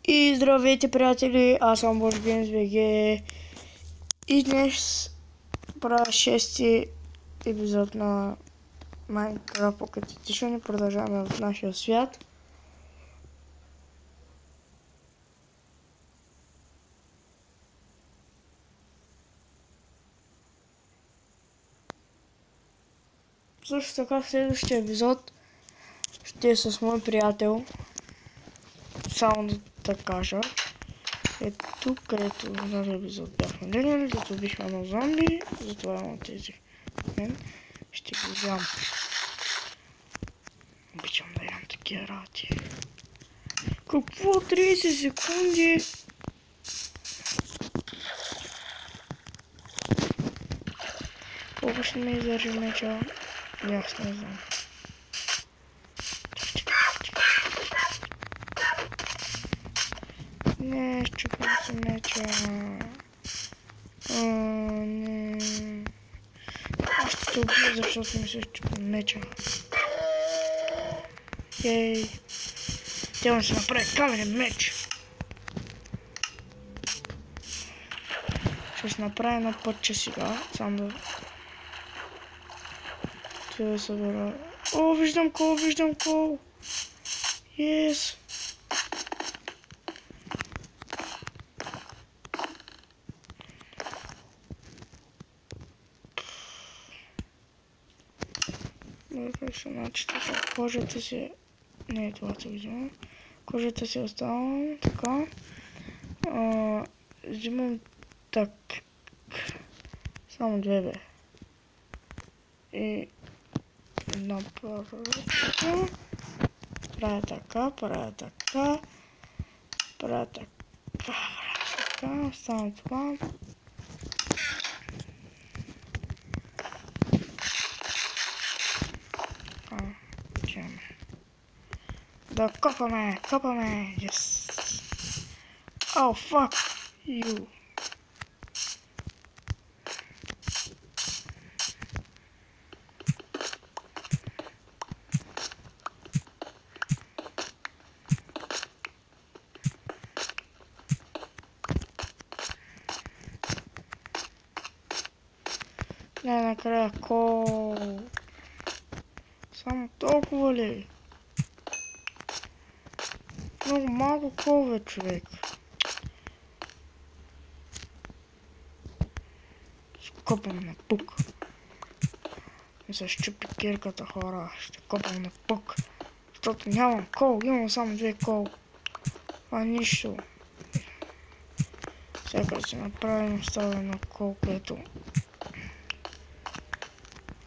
И здравейте, приятели, аз съм Boss Games BG и днес правя шести епизод на Minecraft Pocket Edition и продължаваме в нашия свят. Също така следващия епизод ще е с мой приятел. Само да кажа. Ето, където в този епизод бяхме легнали, зато бихме на зомби, затова имам тези. Ще ги взям. Обичам да имам такива работи. Какво? 30 секунди? Колко ще ме издържи меча? Аз не знам. Не, щупим се меча. Не. Аз ще те убия, защото ми се щупим меча. Ей. Трябва да се направи каменен меч. Ще се направи едно пътче сега. Само да... Трябва да събера... О, виждам кол, виждам кол. Yes. Как се значи така, кожата си... Не, това се взимам. Кожата си оставам, така. Взимам так. Само две бе. И... Една пара така. Правя така, правя така. Правя така, правя така. Само това. Да копаме, копаме, yes. Oh, fuck you. Не, накрая кол. Само толкова ли? Много малко кол, човек. Копам на пук. Не се щупи кирката, хора. Ще копам на пук. Защото нямам кол, имам само две кол. А нищо. Сега ще направим ставено кол, което...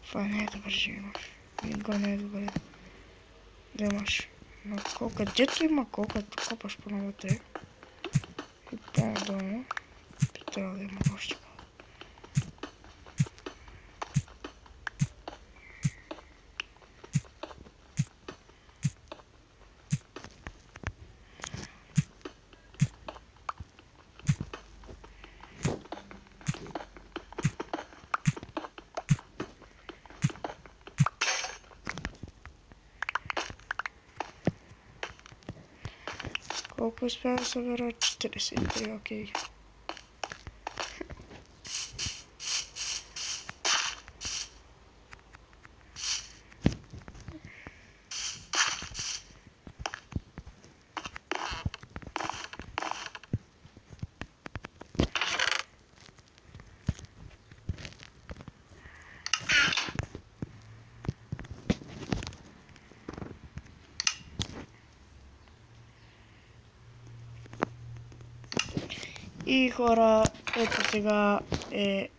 Това не е добре, че имаш. Никога не е добре. Да имаш. Но кол, където има кол, като копаш по-навътре. И по-надолу. Трябва да има още кол. Колко успя да събера? 43, окей. И хора, ето сега е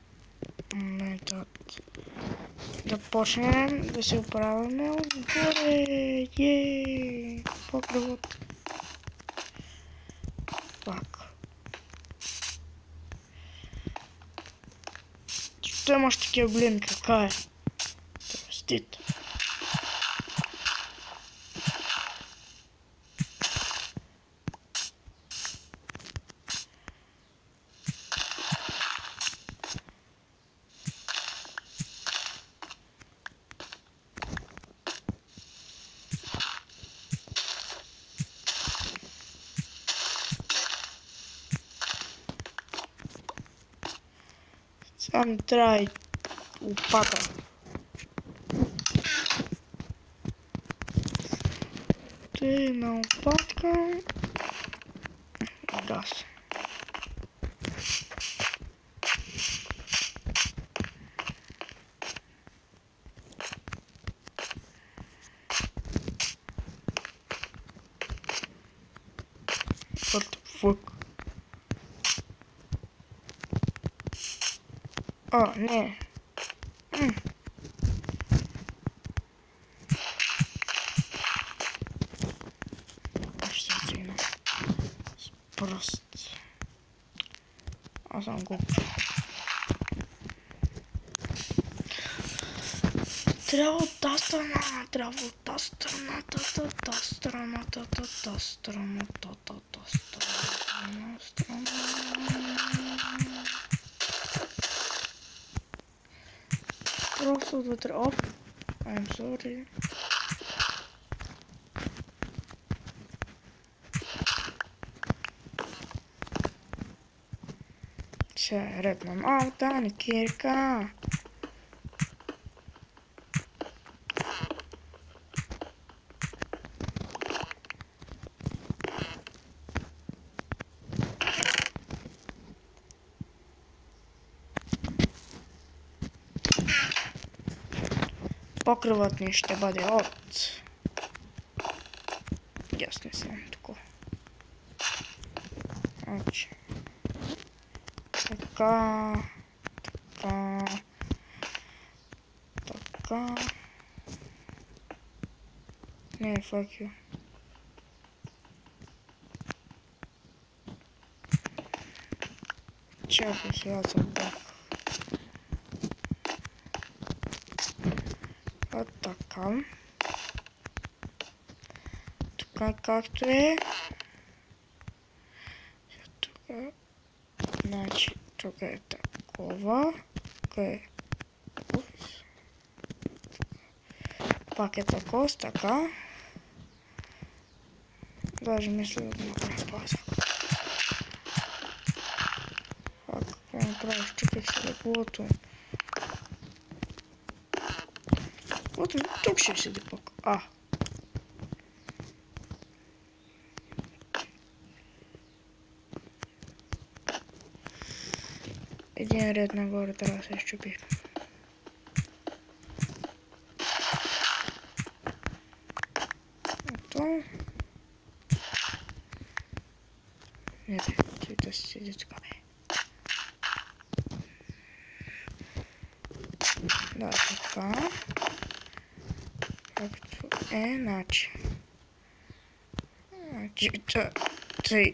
моментът да почнем да се оправяме отгоре. Ейей! Покривот. Пак. Що имаш такива големи крака, е? Стит. Там трябва и лопата. Една лопатка. Газ. What the fuck? А, не. Ще стигна. Просто. Аз съм глуп. Трябва от тази страна, тази страна. Просто отвътре. Оп. I'm sorry. Ще редна малта, не кирка. Покривът ни ще бъде от... Аз не съм такова. Значи. Така. Не, fuck you. Чакай сега забах. Вот така. Тук както е. Тук. Значи, тук е такова. Тук е. Пак е такова, така. Даже мисля да го направя пауза. Какво направиш? Чупих се леглото. Вот тук ще седи пък. Един ред нагоре трябва да се изчупи. Ето. Не, той да си седи така. Да, така. Както е, значи.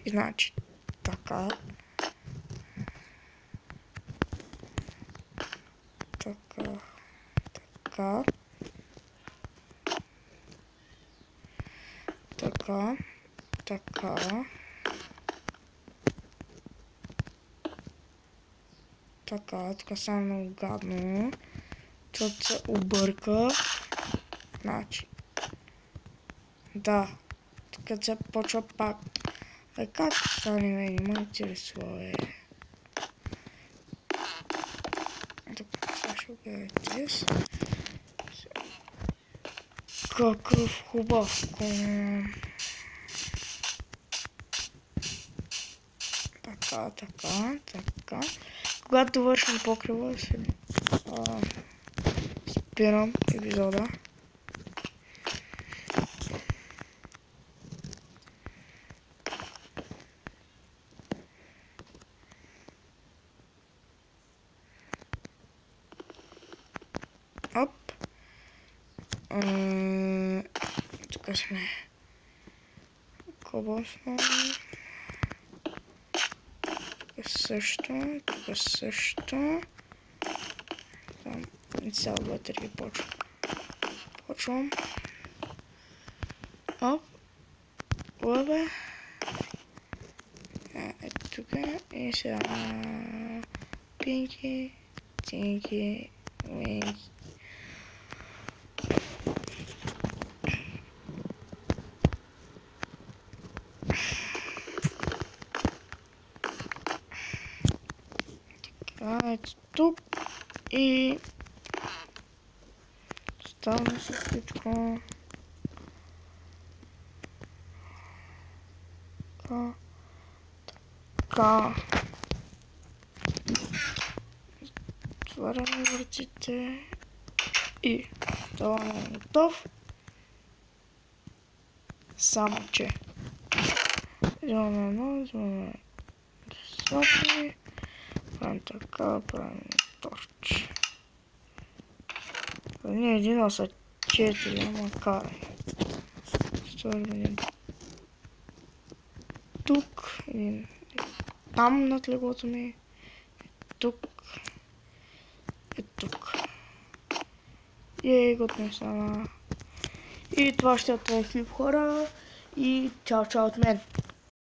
Значи, така. Така, тук само много гадно. Защото се обърка. Значи. Да. Тук се почва пак. Как стане ме, не ме интересува, Тук сега ще гледате. Какъв хубав кон. Така. Когато вършим покрива, спирам епизода. Оп. Тук сме кобосно. Тук също. Там цял батерия почвам. Оп. Лъбе. Ето тук. И сега пинки, тинки, уинки. Ето тук. И ставаме всичко. Така. Отваряме вратите и ставаме готов. Само че взимаме едно, взимаме десятки, правим така, правим торч. Не един, а са 4, ама карай. Ставим един тук, един там над леглото ми, тук и тук. И готово стана. И това ще е клип, хора. И чао от мен.